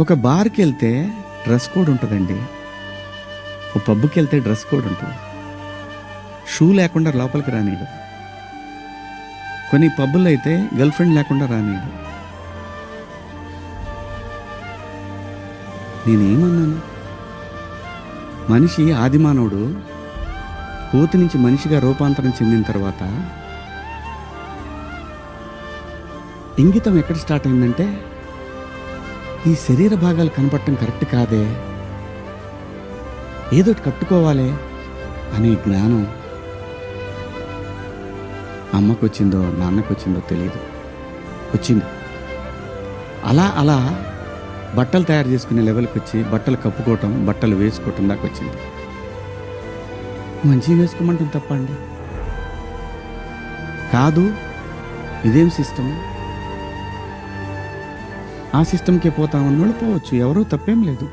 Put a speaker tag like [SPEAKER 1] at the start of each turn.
[SPEAKER 1] ఒక బార్కి వెళ్తే dress code ఉంటుందండి. ఒక పబ్కి వెళ్తే డ్రెస్ కోడ్ ఉంటుంది. షూ లేకుండా లోపలికి రానీయడు. కొన్ని పబ్బుల్లో అయితే గర్ల్ ఫ్రెండ్ లేకుండా రానీయడు. నేనేమన్నాను? మనిషి ఆదిమానవుడు కోతి నుంచి మనిషిగా రూపాంతరం చెందిన తర్వాత ఇంగితం ఎక్కడ స్టార్ట్ అయిందంటే, ఈ శరీర భాగాలు కనపడటం కరెక్ట్ కాదే, ఏదోటి కట్టుకోవాలి అనే జ్ఞానం అమ్మకు వచ్చిందో నాన్నకు వచ్చిందో తెలియదు, వచ్చింది. అలా అలా బట్టలు తయారు చేసుకునే లెవెల్కి వచ్చి బట్టలు కప్పుకోవటం, బట్టలు వేసుకోవటం దాకా వచ్చింది. మంచిగా వేసుకోమంటాం తప్పండి కాదు. ఇదేం సిస్టమ్? ఆ సిస్టమ్కే పోతామన్నోళ్ళు పోవచ్చు, ఎవరూ తప్పేం లేదు.